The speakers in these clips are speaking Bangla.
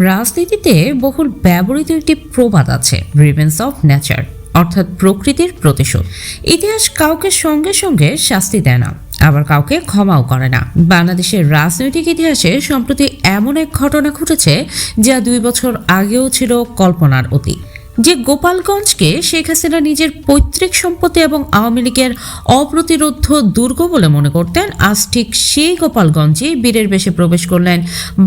রাজনীতিতে বহুল ব্যবহৃত একটি প্রবাদ আছে, রিভেঞ্জ অফ নেচার, অর্থাৎ প্রকৃতির প্রতিশোধ। ইতিহাস কাউকে সঙ্গে সঙ্গে শাস্তি দেয় না, আবার কাউকে ক্ষমাও করে না। বাংলাদেশের রাজনৈতিক ইতিহাসে সম্প্রতি এমন এক ঘটনা ঘটেছে যা 2 বছর আগেও ছিল কল্পনার অতীত। যে গোপালগঞ্জকে শেখ হাসিনা নিজের পৈতৃক সম্পত্তি এবং আওয়ামী লীগের অপ্রতিরোধ্য দুর্গ বলে মনে করতেন, আজ ঠিক সেই গোপালগঞ্জে বীরের বেশে প্রবেশ করলেন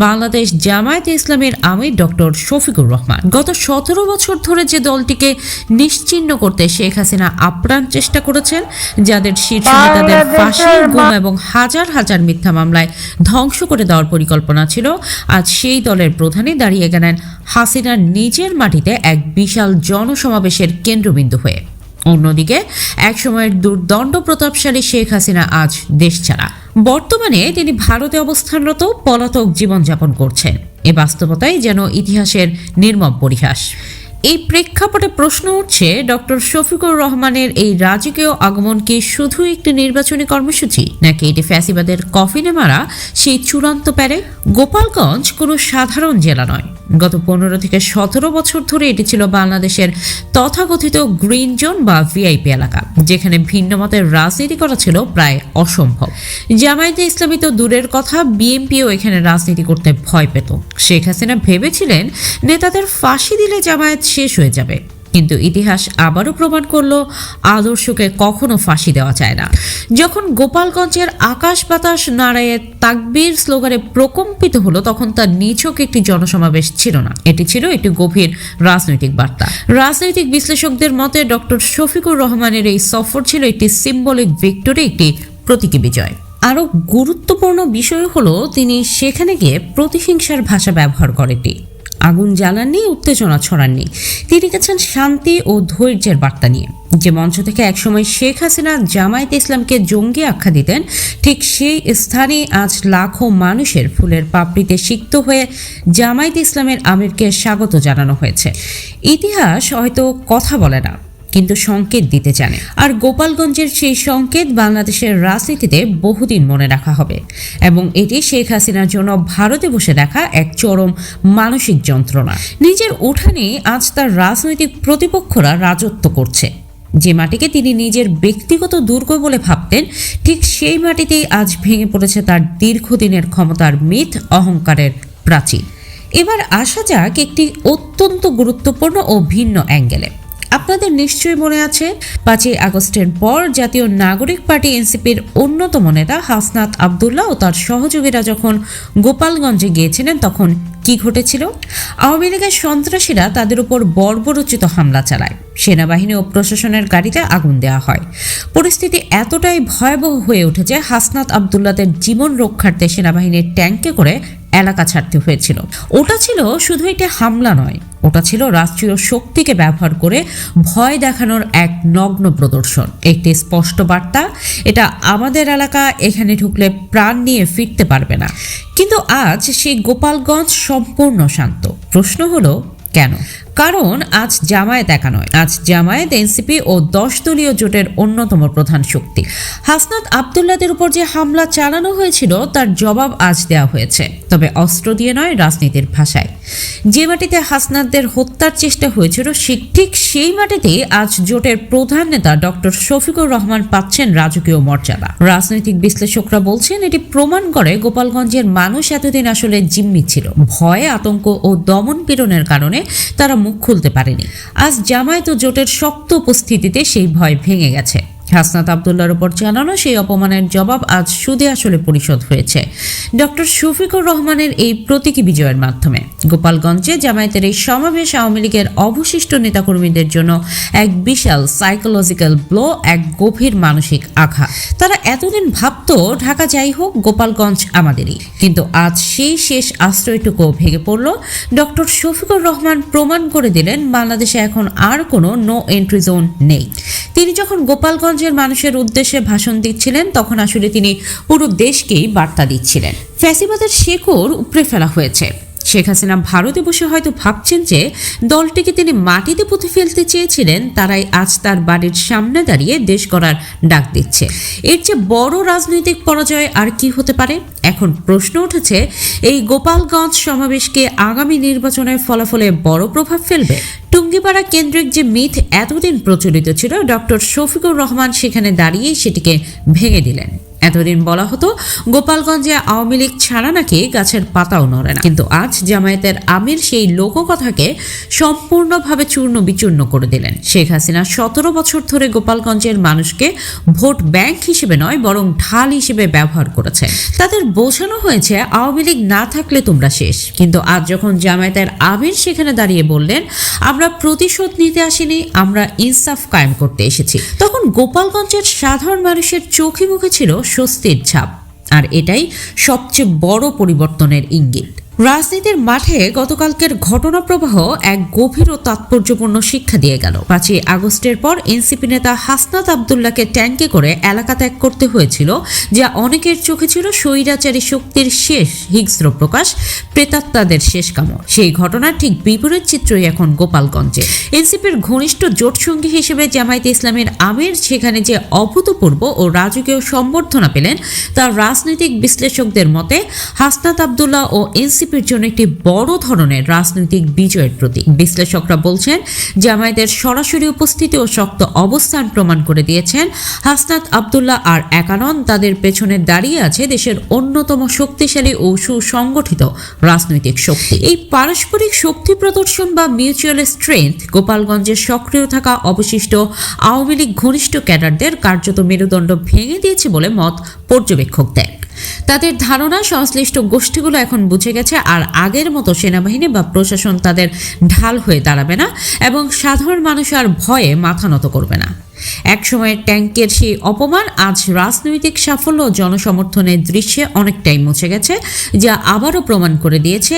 বাংলাদেশ জামায়াতে ইসলামীর আমির ডক্টর শফিকুর রহমান। গত 17 বছর ধরে যে দলটিকে নিশ্চিহ্ন করতে শেখ হাসিনা আপ্রাণ চেষ্টা করেছেন, যাদের শীর্ষ নেতাদের ফাঁসি, গুম এবং হাজার হাজার মিথ্যা মামলায় ধ্বংস করে দেওয়ার পরিকল্পনা ছিল, আজ সেই দলের প্রধানই দাঁড়িয়ে গেলেন হাসিনার নিজের মাটিতে এক বিশাল জনসমাবেশের কেন্দ্রবিন্দু হয়ে। অন্যদিকে একসময়ের দুর্দণ্ড প্রতাপশালী শেখ হাসিনা আজ দেশ ছাড়া। বর্তমানে তিনি ভারতে অবস্থানরত পলাতক জীবনযাপন করছেন। এ বাস্তবতাই যেন ইতিহাসের নির্মম পরিহাস। এই প্রেক্ষাপটে প্রশ্ন উঠছে, ডক্টর শফিকুর রহমানের এই রাজকীয় আগমন কি শুধু একটি নির্বাচনী কর্মসূচি, নাকি এটি ফ্যাসিবাদের কফিনে মারা সেই চূড়ান্ত প্যারে? গোপালগঞ্জ কোনো সাধারণ জেলা নয়। গত 15 থেকে 17 বছর ধরে এটি ছিল বাংলাদেশের তথাকথিত গ্রিন জোন বা ভিআইপি এলাকা, যেখানে ভিন্ন মতের রাজনীতি করা ছিল প্রায় অসম্ভব। জামায়াতে ইসলামী তো দূরের কথা, বিএনপিও এখানে রাজনীতি করতে ভয় পেত। শেখ হাসিনা ভেবেছিলেন নেতাদের ফাঁসি দিলে জামায়াত শেষ হয়ে যাবে, কিন্তু ইতিহাস আবারও প্রমাণ করলো আদর্শকে কখনো ফাঁসি দেওয়া যায় না। যখন গোপালগঞ্জের আকাশ বাতাস নাড়ায়ে তাকবীর স্লোগানে প্রকম্পিত হলো, তখন তার নিছক একটি জনসমাবেশ ছিল না, এটি ছিল একটি গভীর রাজনৈতিক বার্তা। রাজনৈতিক বিশ্লেষকদের মতে ডক্টর শফিকুর রহমানের এই সফর ছিল একটি সিম্বলিক ভিক্টরি, একটি প্রতীকী বিজয়। আরও গুরুত্বপূর্ণ বিষয় হলো, তিনি সেখানে গিয়ে প্রতিহিংসার ভাষা ব্যবহার করেননি, আগুন জ্বালাননি, উত্তেজনা ছড়াননি। তিনি গেছেন শান্তি ও ধৈর্যের বার্তা নিয়ে। যে মঞ্চ থেকে একসময় শেখ হাসিনা জামায়াতে ইসলামকে জঙ্গি আখ্যা দিতেন, ঠিক সেই স্থানে আজ লাখো মানুষের ফুলের পাপড়িতে সিক্ত হয়ে জামায়াতে ইসলামের আমিরকে স্বাগত জানানো হয়েছে। ইতিহাস হয়তো কথা বলে না, কিন্তু সংকেত দিতে জানে। আর গোপালগঞ্জের সেই সংকেত বাংলাদেশের রাজনীতিতে বহুদিন মনে রাখা হবে, এবং এটি শেখ হাসিনার জন্য ভারতে বসে দেখা এক চরম মানসিক যন্ত্রণা। নিজের উঠানে আজ তার রাজনৈতিক প্রতিপক্ষরা রাজত্ব করছে। যে মাটিকে তিনি নিজের ব্যক্তিগত দুর্গ বলে ভাবতেন, ঠিক সেই মাটিতেই আজ ভেঙে পড়েছে তার দীর্ঘদিনের ক্ষমতার মিথ, অহংকারের প্রাচীর। এবার আসা যাক একটি অত্যন্ত গুরুত্বপূর্ণ ও ভিন্ন অ্যাঙ্গেলে। আপনাদের নিশ্চয়ই মনে আছে, 5ই আগস্টের পর জাতীয় নাগরিক পার্টি এনসিপির অন্যতম নেতা হাসনাত আবদুল্লাহ ও তার সহযোগীরা যখন গোপালগঞ্জে গিয়েছিলেন, তখন কি ঘটেছিল? আওয়ামী লীগের সন্ত্রাসীরা তাদের উপর বর্বরোচিত হামলা চালায়, সেনাবাহিনী ও প্রশাসনের গাড়িতে আগুন দেওয়া হয়। পরিস্থিতি এতটাই ভয়াবহ হয়ে উঠেছে, হাসনাত আবদুল্লাদের জীবন রক্ষার্থে সেনাবাহিনীর ট্যাঙ্কে করে এলাকা ছাড়তে হয়েছিল। ওটা ছিল শুধু একটি হামলা নয়, ওটা ছিল রাষ্ট্রীয় শক্তিকে ব্যবহার করে ভয় দেখানোর এক নগ্ন প্রদর্শন, একটি স্পষ্ট বার্তা, এটা আমাদের এলাকা, এখানে ঢুকলে প্রাণ নিয়ে ফিরতে পারবে না। কিন্তু আজ সেই গোপালগঞ্জ সম্পূর্ণ শান্ত। প্রশ্ন হলো কেন? কারণ আজ জামায়াত একা নয়, আজ জামায়াত, এনসিপি ও 10 দলীয় জোটের অন্যতম প্রধান শক্তি। হাসনাত আবদুল্লাদের উপর যে হামলা চালানো হয়েছিল, তার জবাব আজ দেওয়া হয়েছে, তবে অস্ত্র দিয়ে নয়, রাজনীতির ভাষায়। যে মাটিতে হাসনাতদের হত্যার চেষ্টা হয়েছিল, ঠিক সেই মাটিতেই আজ জোটের প্রধান নেতা ডক্টর শফিকুর রহমান পাচ্ছেন রাজকীয় মর্যাদা। রাজনৈতিক বিশ্লেষকরা বলছেন, এটি প্রমাণ করে গোপালগঞ্জের মানুষ এতদিন আসলে জিম্মি ছিল। ভয়, আতঙ্ক ও দমন পীড়নের কারণে তারা মুখ খুলতে পারেনি। আজ জামায়াত ও জোটের শক্ত উপস্থিতিতে সেই ভয় ভেঙে গেছে। হাসনাত আবদুল্লাহর উপর জানানো সেই অপমানের জবাব আজ সুদে আসলে পরিশোধ হয়েছে ডক্টর শফিকুর রহমানের এই প্রতীকী বিজয়ের মাধ্যমে। গোপালগঞ্জে জামায়াতের এই সমাবেশ আওয়ামী লীগের অবশিষ্ট নেতাকর্মীদের জন্য এক বিশাল সাইকোলজিক্যাল ব্লো, এক গভীর মানসিক আঘাত। তারা এতদিন ভাবত ঢাকা যাই হোক, গোপালগঞ্জ আমাদেরই, কিন্তু আজ সেই শেষ আশ্রয়টুকু ভেঙে পড়ল। ডক্টর শফিকুর রহমান প্রমাণ করে দিলেন, বাংলাদেশে এখন আর কোনো নো এন্ট্রি জোন নেই। তিনি যখন গোপালগঞ্জের মানুষের উদ্দেশ্যে ভাষণ দিচ্ছিলেন, তখন আসলে তিনি পুরো দেশকেই বার্তা দিচ্ছিলেন। ফ্যাসিবাদের শেকড় উপড়ে ফেলা হয়েছে, শেখ হাসিনা ভারতে বসে হয়তো ভাবছেন যে দলটিকে তিনি মাটিতে পুঁতে ফেলতে চেয়েছিলেন, তারাই আজ তার বাড়ির সামনে দাঁড়িয়ে দেশ গড়ার ডাক দিচ্ছে। এর চেয়ে বড় রাজনৈতিক পরাজয় আর কি হতে পারে? এখন প্রশ্ন উঠেছে, এই গোপালগঞ্জ সমাবেশকে আগামী নির্বাচনের ফলাফলে বড় প্রভাব ফেলবে? টুঙ্গিপাড়া কেন্দ্রিক যে মিথ এতদিন প্রচলিত ছিল, ডক্টর শফিকুর রহমান সেখানে দাঁড়িয়েই সেটিকে ভেঙে দিলেন। এতদিন বলা হতো গোপালগঞ্জে আওয়ামী লীগ ছাড়া নাকি গাছের পাতাও নড়ে না, কিন্তু আজ জামায়াতের আমির সেই লোককথাকে সম্পূর্ণভাবে চূর্ণ বিচূর্ণ করে দিলেন। শেখ হাসিনা 17 বছর ধরে গোপালগঞ্জের মানুষকে ভোট ব্যাংক হিসেবে নয় বরং ঢাল হিসেবে ব্যবহার করেছে। তাদের বোঝানো হয়েছে আওয়ামী লীগ না থাকলে তোমরা শেষ, কিন্তু আজ যখন জামায়াতের আমির সেখানে দাঁড়িয়ে বললেন আমরা প্রতিশোধ নিতে আসিনি, আমরা ইনসাফ কায়েম করতে এসেছি, তখন গোপালগঞ্জের সাধারণ মানুষের চোখে মুখে ছিল স্বস্তির ছাপ। আর এটাই সবচেয়ে বড় পরিবর্তনের ইঙ্গিত। রাজনীতির মাঠে গতকালকের ঘটনা প্রবাহ এক গভীর ও তাৎপর্যপূর্ণ শিক্ষা দিয়ে গেল। 5ই আগস্টের পর এনসিপি নেতা হাসনাত আবদুল্লাহকে ট্যাঙ্কে করে এলাকা ত্যাগ করতে হয়েছিল, যা অনেকের চোখে ছিল স্বৈরাচারী শক্তির শেষ হিংস্র প্রকাশ, প্রেতাত্মাদের শেষ কামড়। সেই ঘটনার ঠিক বিপরীত চিত্রই এখন গোপালগঞ্জে। এনসিপির ঘনিষ্ঠ জোটসঙ্গী হিসেবে জামায়াতে ইসলামের আমির সেখানে যে অভূতপূর্ব ও রাজকীয় সম্বর্ধনা পেলেন, তা রাজনৈতিক বিশ্লেষকদের মতে হাসনাত আবদুল্লাহ ও এনসিপির জন্য একটি বড় ধরনের রাজনৈতিক বিজয়ের প্রতীক। বিশ্লেষকরা বলছেন জামায়াতের সরাসরি উপস্থিতি ও শক্ত অবস্থান প্রমাণ করে দিয়েছেন হাসনাত আবদুল্লাহ আর একা নন, তাদের পেছনে দাঁড়িয়ে আছে দেশের অন্যতম শক্তিশালী ও সুসংগঠিত রাজনৈতিক শক্তি। এই পারস্পরিক শক্তি প্রদর্শন বা মিউচুয়াল স্ট্রেংথ গোপালগঞ্জে সক্রিয় থাকা অবশিষ্ট আওয়ামী লীগ ঘনিষ্ঠ ক্যাডারদের কার্যত মেরুদণ্ড ভেঙে দিয়েছে বলে মত পর্যবেক্ষকদের। তাদের ধারণা সংশ্লিষ্ট গোষ্ঠীগুলো এখন বুঝে গেছে আর আগের মতো সেনাবাহিনী বা প্রশাসন তাদের ঢাল হয়ে দাঁড়াবে না এবং সাধারণ মানুষ আর ভয়ে মাথা নত করবে না। একসময়ের ট্যাঙ্কের সেই অপমান আজ রাজনৈতিক সাফল্য ও জনসমর্থনের দৃশ্যে অনেকটাই মুছে গেছে, যা আবারও প্রমাণ করে দিয়েছে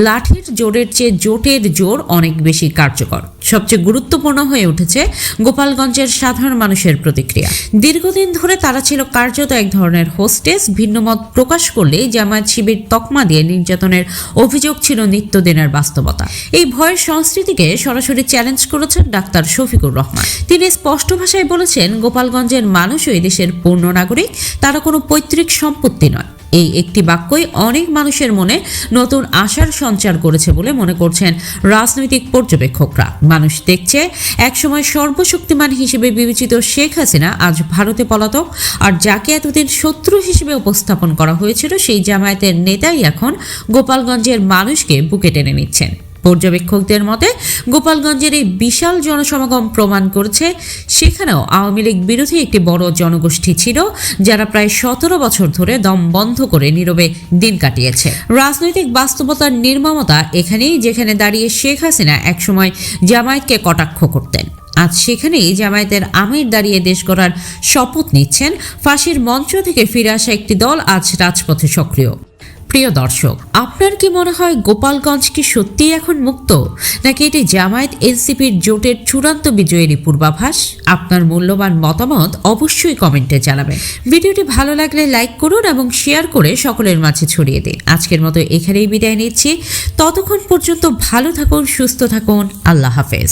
লাঠির জোরের চেয়ে জোটের জোর অনেক বেশি কার্যকর। সবচেয়ে গুরুত্বপূর্ণ হয়ে উঠেছে গোপালগঞ্জের সাধারণ মানুষের প্রতিক্রিয়া। দীর্ঘদিন ধরে তারা ছিল কার্যত এক ধরনের হোস্টেস, ভিন্নমত প্রকাশ করলেই জামায়াত শিবির তকমা দিয়ে নির্যাতনের অভিযোগ ছিল নিত্যদিনের বাস্তবতা। এই ভয়ের সংস্কৃতিকে সরাসরি চ্যালেঞ্জ করেছেন ডাক্তার শফিকুর রহমান। তিনি স্পষ্ট ভাষায় বলেছেন গোপালগঞ্জের মানুষ ওই দেশের পূর্ণ নাগরিক, তারা কোনো পৈতৃক সম্পত্তি নয়। এই একটি বাক্যই অনেক মানুষের মনে নতুন আশার সঞ্চার করেছে বলে মনে করছেন রাজনৈতিক পর্যবেক্ষকরা। মানুষ দেখছে একসময় সর্বশক্তিমান হিসেবে বিবেচিত শেখ হাসিনা আজ ভারতে পলাতক, আর যাকে এতদিন শত্রু হিসেবে উপস্থাপন করা হয়েছিল সেই জামায়াতের নেতাই এখন গোপালগঞ্জের মানুষকে বুকে টেনে নিচ্ছেন। পর্যবেক্ষকদের মতে গোপালগঞ্জের এই বিশাল জনসমাগম প্রমাণ করেছে সেখানেও আওয়ামী লীগ বিরোধী একটি বড় জনগোষ্ঠী ছিল, যারা প্রায় 17 বছর ধরে দম বন্ধ করে নীরবে দিন কাটিয়েছে। রাজনৈতিক বাস্তবতার নির্মমতা এখানেই, যেখানে দাঁড়িয়ে শেখ হাসিনা একসময় জামায়াতকে কটাক্ষ করতেন, আজ সেখানেই জামায়াতের আমির দাঁড়িয়ে দেশ গড়ার শপথ নিচ্ছেন। ফাঁসির মঞ্চ থেকে ফিরে আসা একটি দল আজ রাজপথে সক্রিয়। প্রিয় দর্শক, আপনার কি মনে হয় গোপালগঞ্জ কি সত্যিই এখন মুক্ত, নাকি এটি জামায়াত এনসিপির জোটের চূড়ান্ত বিজয়েরই পূর্বাভাস? আপনার মূল্যবান মতামত অবশ্যই কমেন্টে জানাবেন। ভিডিওটি ভালো লাগলে লাইক করুন এবং শেয়ার করে সকলের মাঝে ছড়িয়ে দিন। আজকের মতো এখানেই বিদায় নিচ্ছি। ততক্ষণ পর্যন্ত ভালো থাকুন, সুস্থ থাকুন। আল্লাহ হাফেজ।